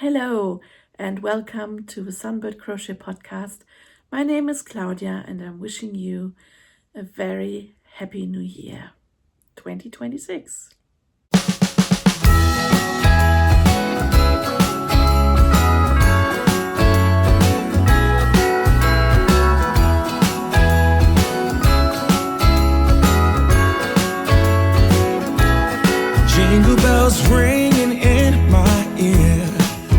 Hello and welcome to the Sunbirdcrochet podcast. My name is Claudia and I'm wishing you a very happy new year, 2026. Jingle bells ringing in my ear.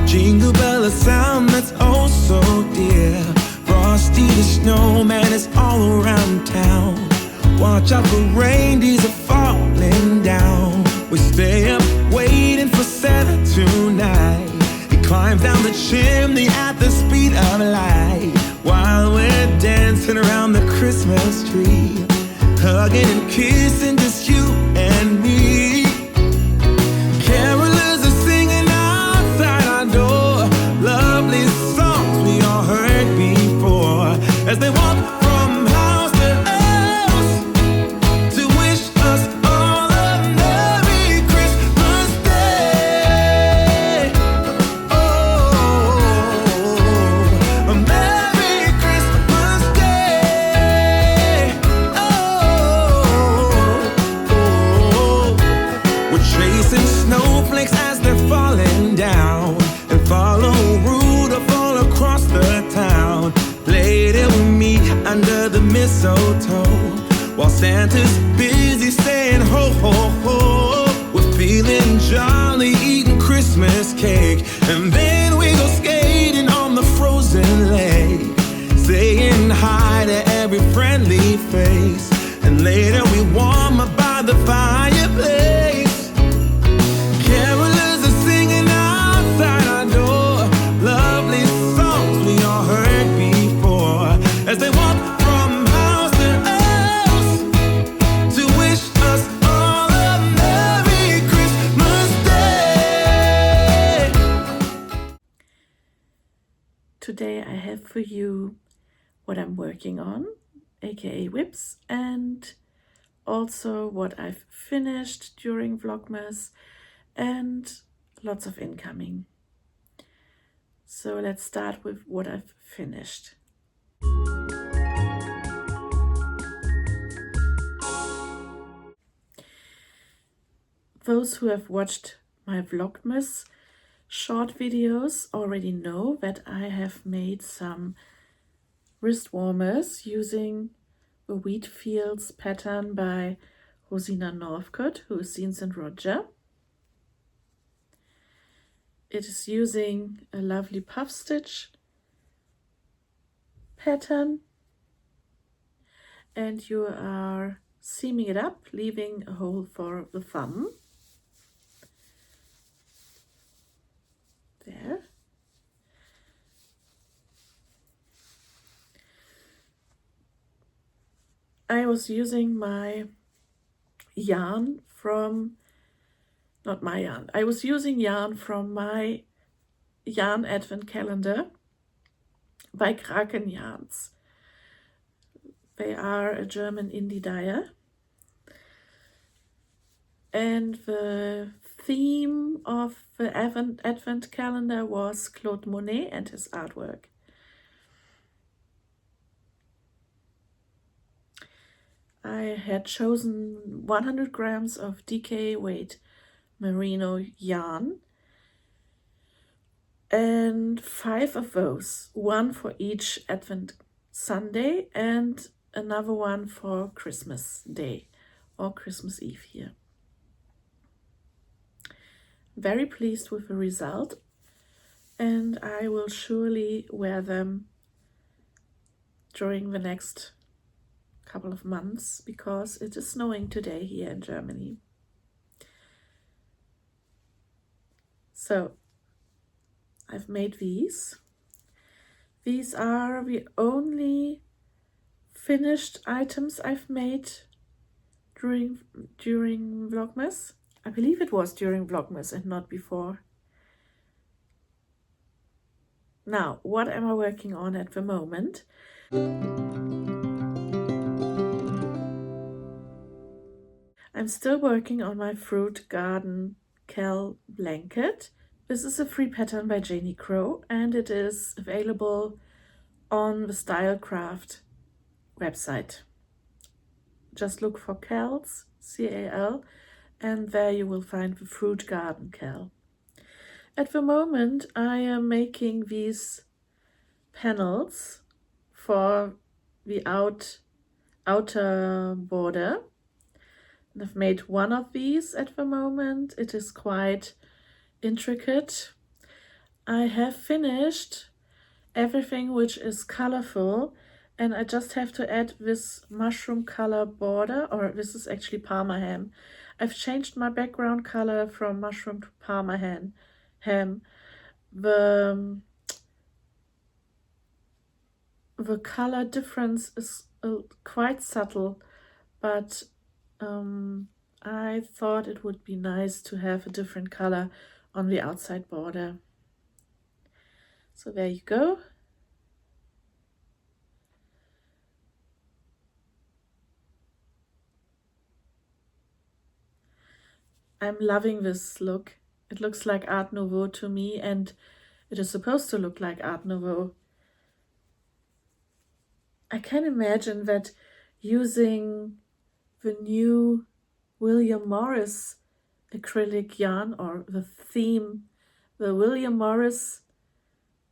Jingle bell, a sound that's oh so dear. Frosty the snowman is all around town. Watch out for reindeers are falling down. We stay up waiting for Santa tonight. He climbs down the chimney at the speed of light, while we're dancing around the Christmas tree, hugging and kissing just you and me. Carolers are singing outside our door, lovely songs we all heard before, as they walk from house to house to wish us all a Merry Christmas Day. Oh, a Merry Christmas Day. Oh, we're chasing snowflakes as they're falling down, and follow Rudolph all across the town. Later we meet under the mistletoe, while Santa's busy saying ho ho ho. We're feeling jolly, eating Christmas cake, and then we go skating on the frozen lake, saying hi to every friendly face, and later we warm up by the fireplace. Carolers are singing outside our door, lovely songs we all heard before, as they walk from house to house to wish us all a Merry Christmas Day. Today I have for you what I'm working on, aka whips, and also what I've finished during Vlogmas and lots of incoming. So let's start with what I've finished. Those who have watched my Vlogmas short videos already know that I have made some wrist warmers using the Wheat Fields pattern by Rosina Northcott, who is seen St. Roger. It is using a lovely puff stitch pattern, and you are seaming it up, leaving a hole for the thumb. There. I was using my yarn from, not my yarn, I was using yarn from my yarn advent calendar by Kraken Yarns. They are a German indie dyer. And the theme of the advent calendar was Claude Monet and his artwork. I had chosen 100 grams of DK weight merino yarn, and 5 of those, one for each Advent Sunday and another one for Christmas Day or Christmas Eve here. Very pleased with the result, and I will surely wear them during the next couple of months because it is snowing today here in Germany. So I've made these. These are the only finished items I've made during Vlogmas. I believe it was during Vlogmas and not before. Now, what am I working on at the moment? I'm still working on my fruit garden Cal blanket This is a free pattern by Janie Crow, and it is available on the Stylecraft website. Just look for Cal's, C-A-L, and there you will find the fruit garden Cal. At the moment I am making these panels for the outer border. And I've made one of these at the moment. It is quite intricate. I have finished everything which is colorful, and I just have to add this mushroom color border, or this is actually Parma ham. I've changed my background color from mushroom to Parma ham. The color difference is quite subtle, but I thought it would be nice to have a different color on the outside border. So there you go. I'm loving this look. It looks like Art Nouveau to me, and it is supposed to look like Art Nouveau. I can imagine that using the new William Morris acrylic yarn, or the theme, the William Morris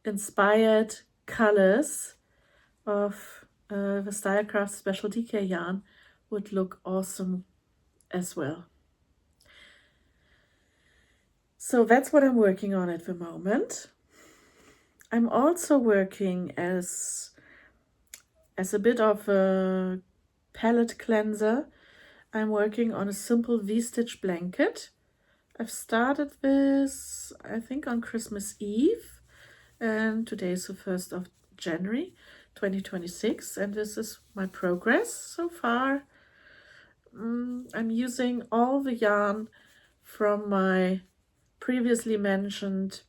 inspired colors of the Stylecraft Special DK yarn would look awesome as well. So that's what I'm working on at the moment. I'm also working as a bit of a palette cleanser. I'm working on a simple V-stitch blanket. I've started this, I think, on Christmas Eve, and today is the 1st of January 2026, and this is my progress so far. I'm using all the yarn from my previously mentioned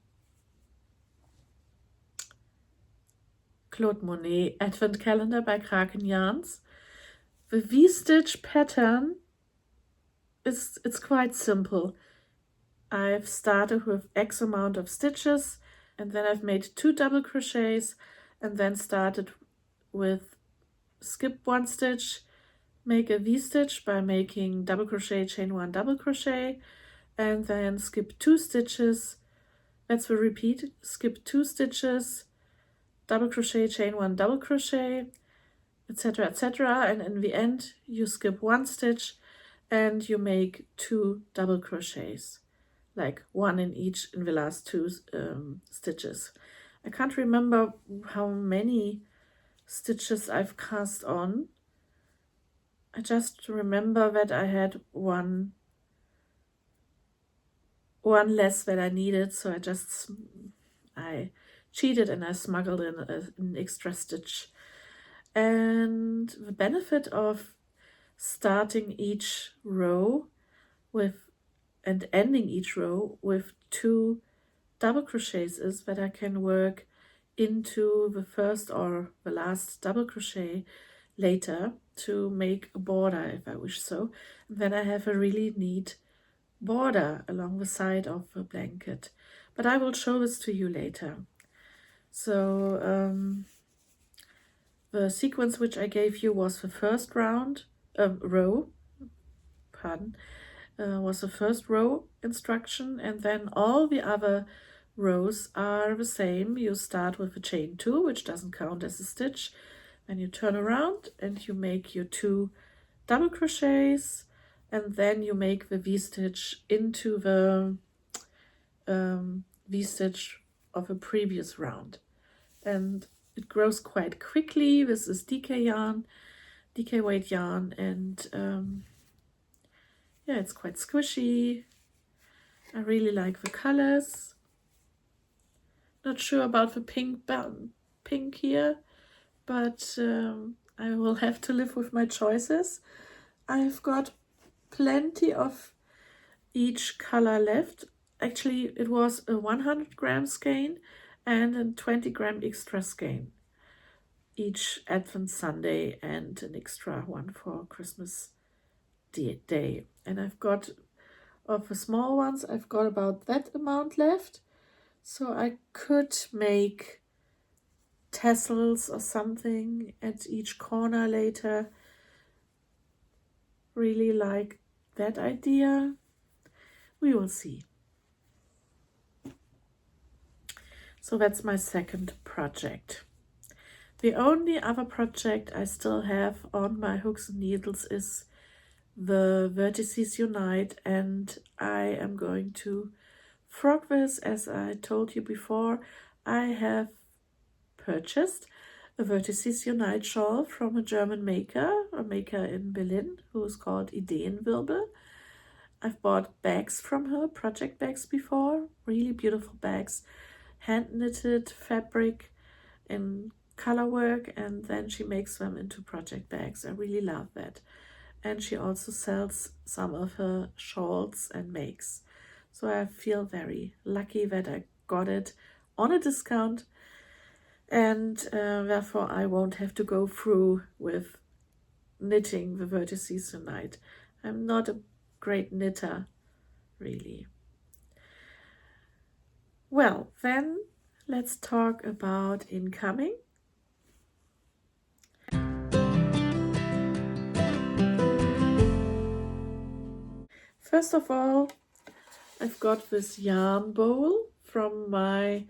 Claude Monet Advent Calendar by Kraken Yarns. The V-stitch pattern it's quite simple. I've started with X amount of stitches, and then I've made 2 double crochets, and then started with skip 1 stitch, make a V-stitch by making double crochet, chain 1, double crochet, and then skip 2 stitches. That's the repeat. Skip 2 stitches, double crochet, chain 1, double crochet, etc., etc. And in the end you skip 1 stitch and you make 2 double crochets, like 1 in each in the last 2 stitches. I can't remember how many stitches I've cast on. I just remember that I had one less that I needed, so I cheated and I smuggled in an extra stitch. And the benefit of starting each row with and ending each row with 2 double crochets is that I can work into the first or the last double crochet later to make a border if I wish so. And then I have a really neat border along the side of the blanket, but I will show this to you later. So the sequence which I gave you was the first row, was the first row instruction, and then all the other rows are the same. You start with a chain 2, which doesn't count as a stitch, and you turn around and you make your 2 double crochets, and then you make the V-stitch into the V-stitch of a previous round. And it grows quite quickly. This is DK yarn, DK weight yarn, and yeah, it's quite squishy. I really like the colors. Not sure about the pink here, but I will have to live with my choices. I've got plenty of each color left. Actually, it was a 100-gram skein and a 20-gram extra skein each Advent Sunday, and an extra one for Christmas Day. And I've got, of the small ones, I've got about that amount left, So I could make tassels or something at each corner later. Really like that idea. We will see. So that's my second project. The only other project I still have on my hooks and needles is the Vertices Unite, and I am going to frog this. As I told you before, I have purchased a Vertices Unite shawl from a German maker, a maker in Berlin, who is called Ideenwirbel. I've bought bags from her, project bags before, really beautiful bags, hand knitted fabric in color work, and then she makes them into project bags. I really love that. And she also sells some of her shawls and makes. So I feel very lucky that I got it on a discount, and therefore I won't have to go through with knitting the Vertices tonight. I'm not a great knitter, really. Well, then let's talk about incoming. First of all, I've got this yarn bowl from my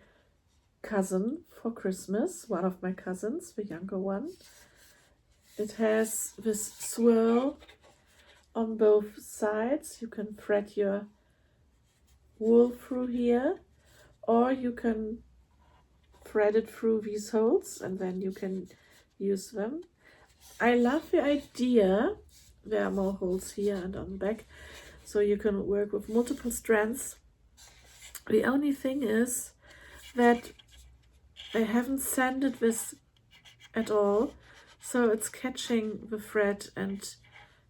cousin for Christmas, one of my cousins, the younger one. It has this swirl on both sides. You can thread your wool through here, or you can thread it through these holes and then you can use them. I love the idea. There are more holes here and on the back, so you can work with multiple strands. The only thing is that I haven't sanded this at all, so it's catching the thread, and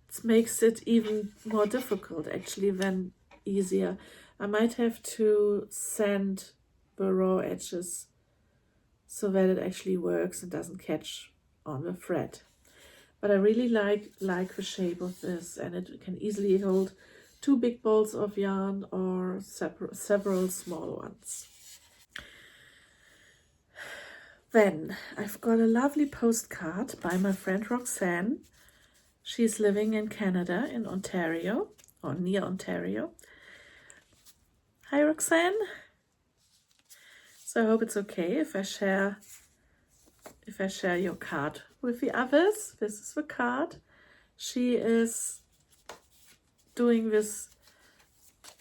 it makes it even more difficult actually than easier. I might have to sand the raw edges so that it actually works and doesn't catch on the thread. But I really like the shape of this, and it can easily hold 2 big balls of yarn or several small ones. Then I've got a lovely postcard by my friend Roxanne. She's living in Canada, in Ontario, or near Ontario. Hi Roxanne. So I hope it's okay if I share your card with the others. This is the card. She is doing this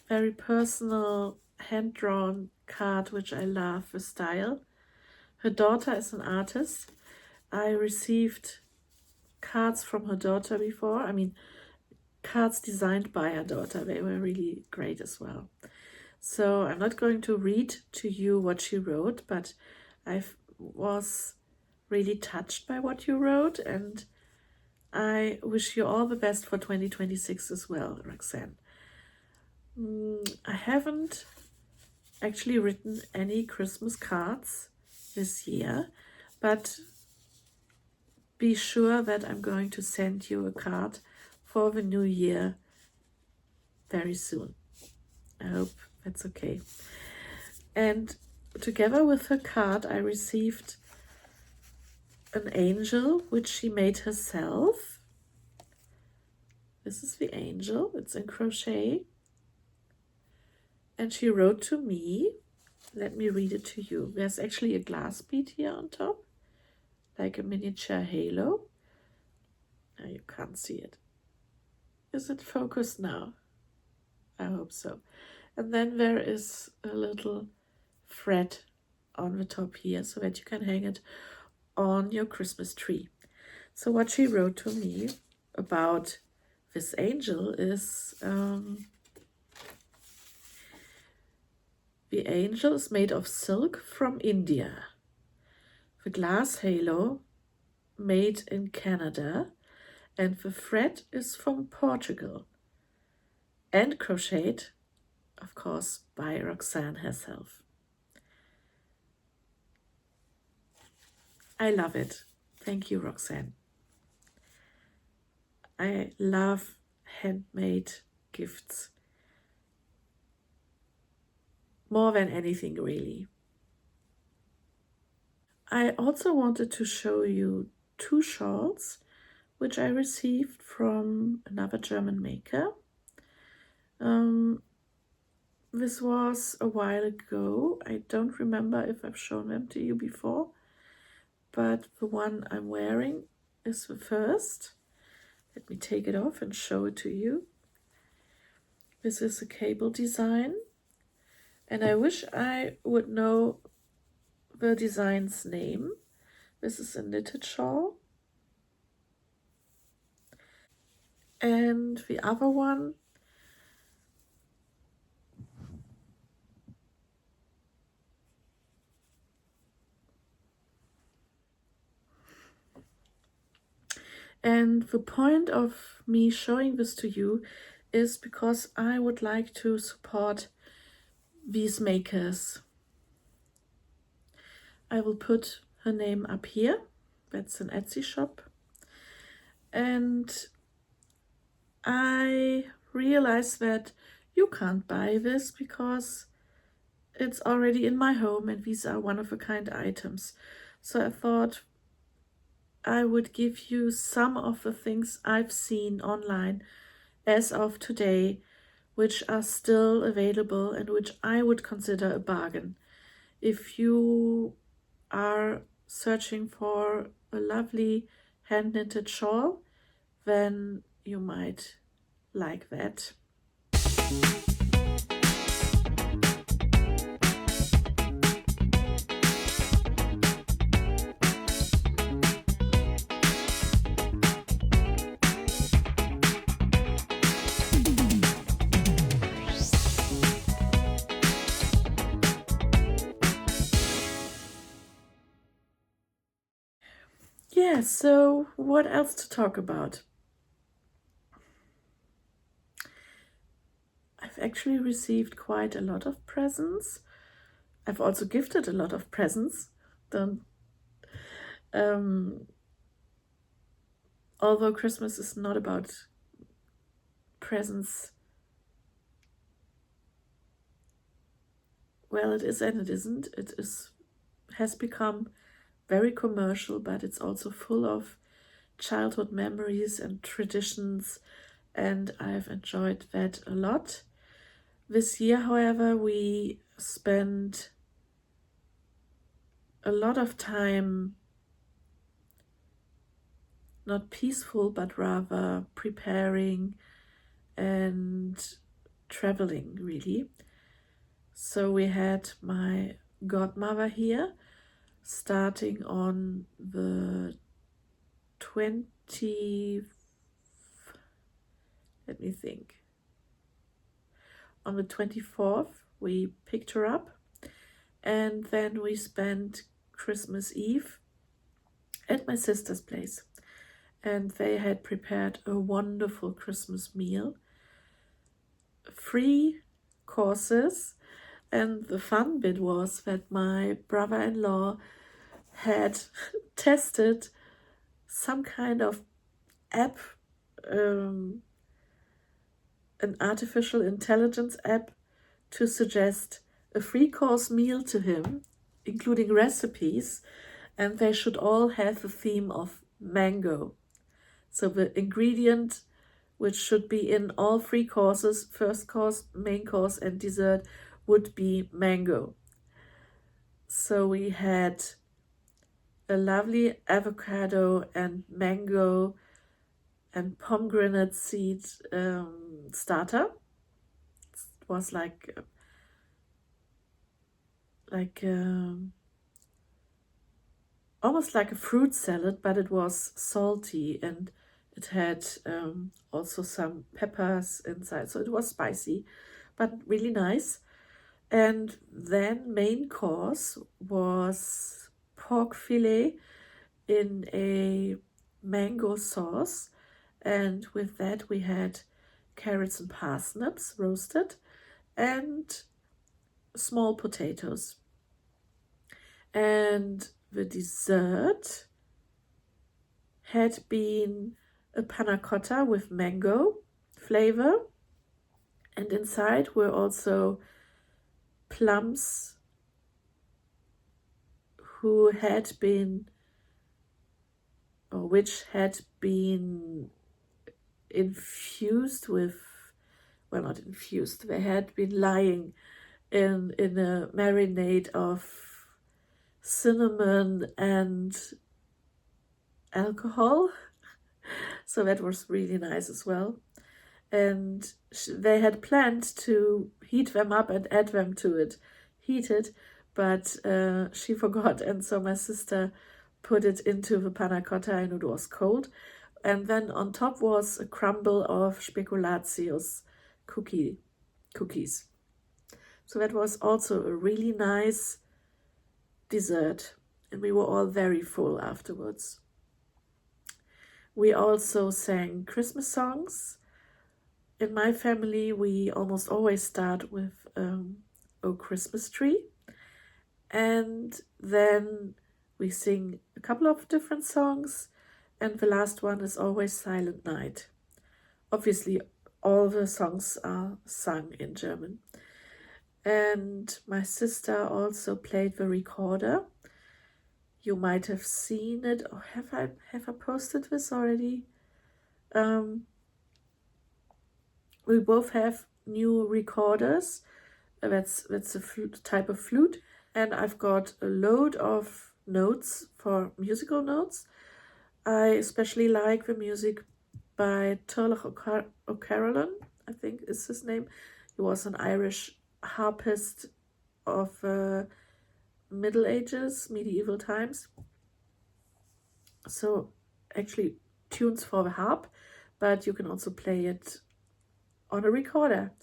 very personal hand-drawn card, which I love the style. Her daughter is an artist. I received cards from her daughter before. I mean, cards designed by her daughter. They were really great as well. So I'm not going to read to you what she wrote, but I was really touched by what you wrote, and I wish you all the best for 2026 as well, Roxanne. I haven't actually written any Christmas cards this year, but be sure that I'm going to send you a card for the new year very soon. I hope that's okay. And together with her card, I received an angel, which she made herself. This is the angel. It's in crochet. And she wrote to me. Let me read it to you. There's actually a glass bead here on top, like a miniature halo. Now you can't see it. Is it focused now? I hope so. And then there is a little thread on the top here so that you can hang it on your Christmas tree. So what she wrote to me about this angel is the angel is made of silk from India. The glass halo made in Canada, and the thread is from Portugal and crocheted, of course, by Roxanne herself. I love it. Thank you, Roxanne. I love handmade gifts. more than anything really. I also wanted to show you 2 shawls which I received from another German maker. This was a while ago. I don't remember if I've shown them to you before, but the one I'm wearing is the first. Let me take it off and show it to you. This is a cable design, and I wish I would know the design's name. This is a knitted shawl. And the other one and the point of me showing this to you is because I would like to support these makers. I will put her name up here. That's an Etsy shop. And I realize that you can't buy this because it's already in my home and these are one-of-a-kind items. So I thought I would give you some of the things I've seen online as of today, which are still available and which I would consider a bargain. If you are searching for a lovely hand-knitted shawl, then you might like that. Yeah, so what else to talk about? I've actually received quite a lot of presents. I've also gifted a lot of presents. Although Christmas is not about presents, well, it is and it isn't. Has become very commercial, but it's also full of childhood memories and traditions, and I've enjoyed that a lot. This year, however, we spent a lot of time not peaceful, but rather preparing and traveling, really. So we had my godmother here, starting on the 20th, let me think. On the 24th, we picked her up, and then we spent Christmas Eve at my sister's place. And they had prepared a wonderful Christmas meal, 3 courses. And the fun bit was that my brother-in-law had tested some kind of app, an artificial intelligence app, to suggest a 3-course meal to him, including recipes, and they should all have the theme of mango. So the ingredient which should be in all 3 courses, first course, main course, and dessert, would be mango. So we had a lovely avocado and mango and pomegranate seed starter. It was like almost like a fruit salad, but it was salty and it had also some peppers inside, so it was spicy, but really nice. And then main course was pork fillet in a mango sauce, and with that we had carrots and parsnips roasted and small potatoes. And the dessert had been a panna cotta with mango flavor, and inside were also plums who had been, or which had been infused with, well, not infused, they had been lying in a marinade of cinnamon and alcohol. So that was really nice as well. And they had planned to heat them up and add them to it heated, but she forgot, and so my sister put it into the panna cotta and it was cold. And then on top was a crumble of speculatius cookies. So that was also a really nice dessert, and we were all very full afterwards. We also sang Christmas songs. In my family, we almost always start with "O Christmas Tree," and then we sing a couple of different songs, and the last one is always Silent Night. Obviously, all the songs are sung in German. And my sister also played the recorder. You might have seen it, or have I posted this already? We both have new recorders. That's a type of flute, and I've got a load of notes for musical notes. I especially like the music by Turlough O'Carolan, I think is his name. He was an Irish harpist of Middle Ages, medieval times. So actually tunes for the harp, but you can also play it on a recorder.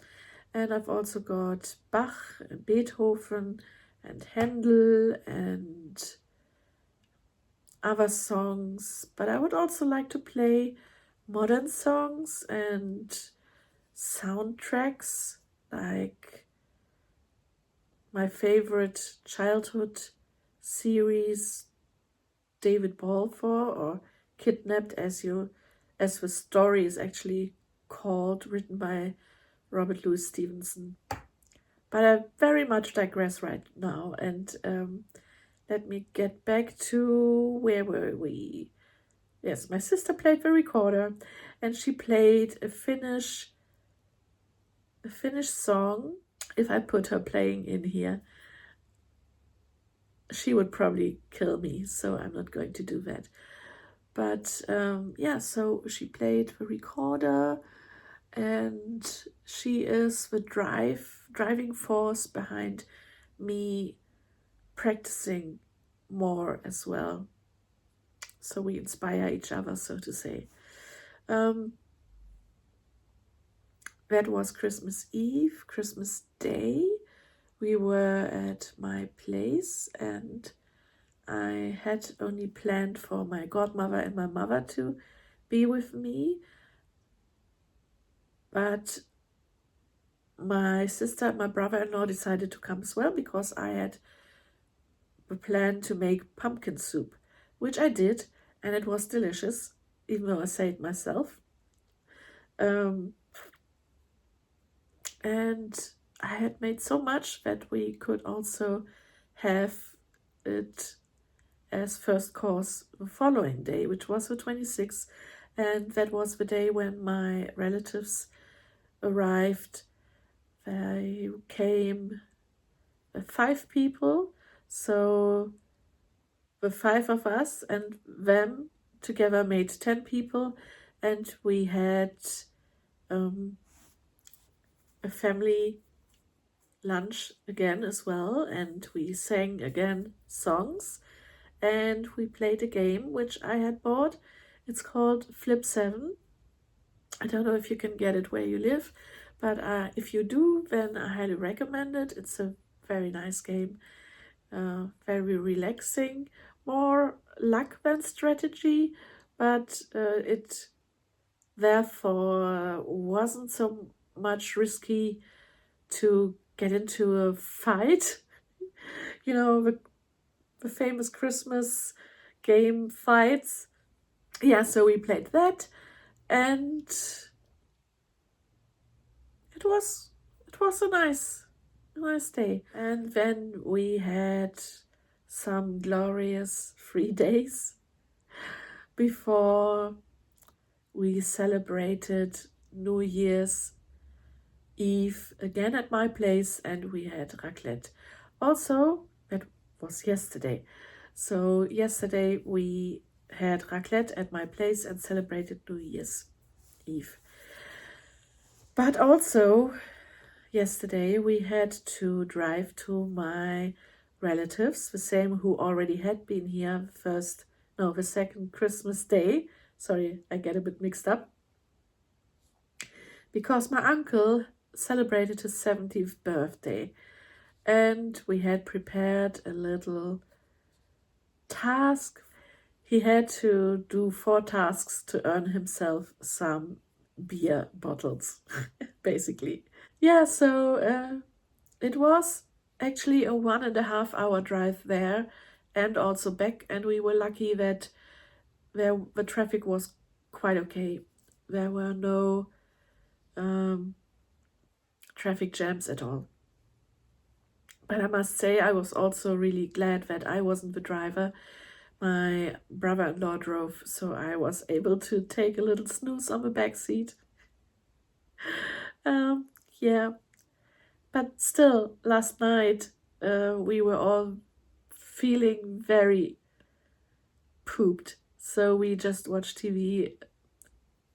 And I've also got Bach and Beethoven and Handel and other songs, but I would also like to play modern songs and soundtracks, like my favorite childhood series, David Balfour, or Kidnapped, as the story is actually called, written by Robert Louis Stevenson. But I very much digress right now, and let me get back to where were we? Yes, my sister played the recorder, and she played a Finnish song. If I put her playing in here, she would probably kill me, so I'm not going to do that. But yeah, so she played the recorder, and she is the driving force behind me practicing more as well. So we inspire each other, so to say. That was Christmas Eve. Christmas Day, we were at my place, and I had only planned for my godmother and my mother to be with me, but my sister and my brother-in-law decided to come as well, because I had the plan to make pumpkin soup, which I did, and it was delicious, even though I say it myself. And I had made so much that we could also have it as first course the following day, which was the 26th, and that was the day when my relatives arrived. They came 5 people, so the 5 of us and them together made 10 people, and we had a family lunch again as well, and we sang again songs, and we played a game which I had bought. It's called Flip 7. I don't know if you can get it where you live, but if you do, then I highly recommend it. It's a very nice game, very relaxing, more luck than strategy, but it therefore wasn't so much risky to get into a fight. You know, the famous Christmas game fights. Yeah, so we played that, and it was a nice nice day. And then we had some glorious 3 days before we celebrated New Year's Eve again at my place, and we had raclette. Also, that was yesterday. So yesterday we had raclette at my place and celebrated New Year's Eve. But also yesterday we had to drive to my relatives, the same who already had been here the second Christmas day. Sorry, I get a bit mixed up. Because my uncle celebrated his 70th birthday, and we had prepared a little task. He had to do 4 tasks to earn himself some beer bottles, basically. Yeah, so it was actually a 1.5 hour drive there and also back, and we were lucky that the traffic was quite okay. There were no traffic jams at all. But I must say, I was also really glad that I wasn't the driver. My brother-in-law drove, so I was able to take a little snooze on the back seat. Yeah, but still, last night we were all feeling very pooped, so we just watched TV.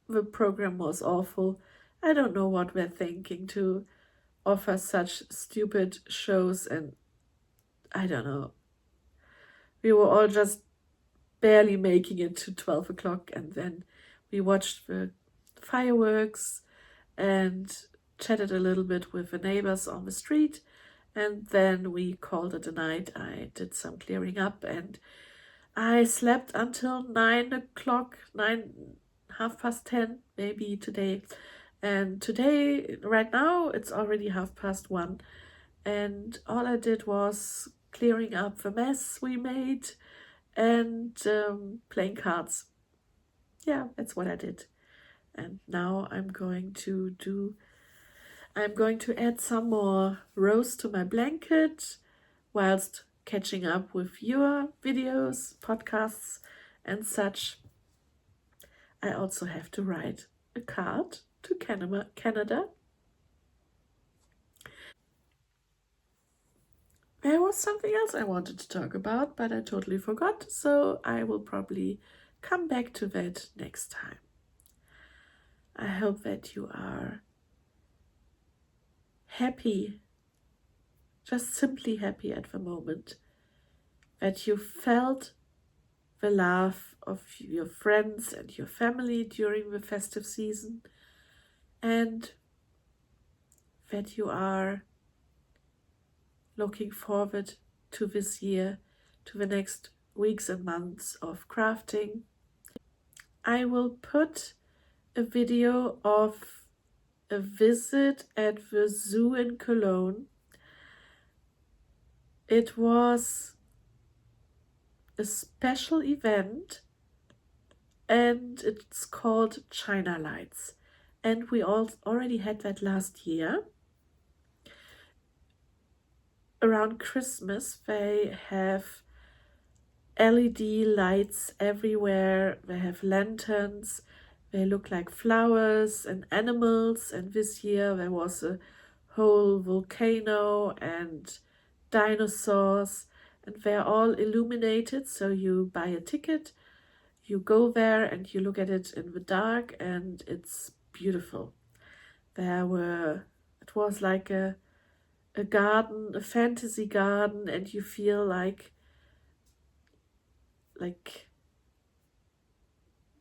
The program was awful. I don't know what we're thinking to offer such stupid shows, and I don't know. We were all just barely making it to 12 o'clock, and then we watched the fireworks and chatted a little bit with the neighbors on the street, and then we called it a night. I did some clearing up, and I slept until 9 o'clock, 10:30 maybe today. And today, right now, it's already 1:30, and all I did was clearing up the mess we made and playing cards. Yeah, that's what I did. And now I'm going to add some more rows to my blanket whilst catching up with your videos, podcasts, and such. I also have to write a card to Canada. There was something else I wanted to talk about, but I totally forgot, so I will probably come back to that next time. I hope that you are happy, just simply happy at the moment, that you felt the love of your friends and your family during the festive season, and that you are looking forward to this year, to the next weeks and months of crafting. I will put a video of a visit at the zoo in Cologne. It was a special event, and it's called China Lights, and we already had that last year. Around Christmas they have LED lights everywhere, they have lanterns, they look like flowers and animals, and this year there was a whole volcano and dinosaurs, and they're all illuminated, so you buy a ticket, you go there and you look at it in the dark, and it's beautiful. It was like a garden, a fantasy garden, and you feel like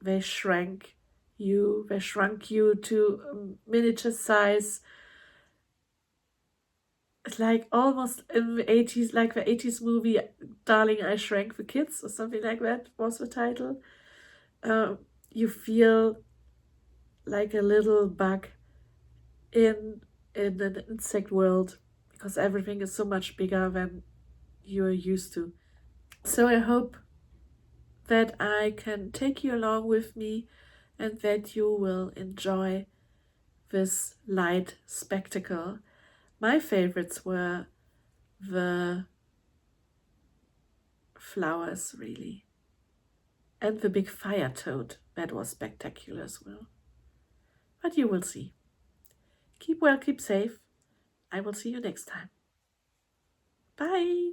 they shrunk you to miniature size. It's like almost in the 80s, like the 80s movie Darling, I Shrank the Kids, or something like that was the title. You feel like a little bug in an insect world, because everything is so much bigger than you're used to. So I hope that I can take you along with me and that you will enjoy this light spectacle My favorites were the flowers, really. And the big fire toad, that was spectacular as well. But you will see. Keep well, keep safe. I will see you next time. Bye!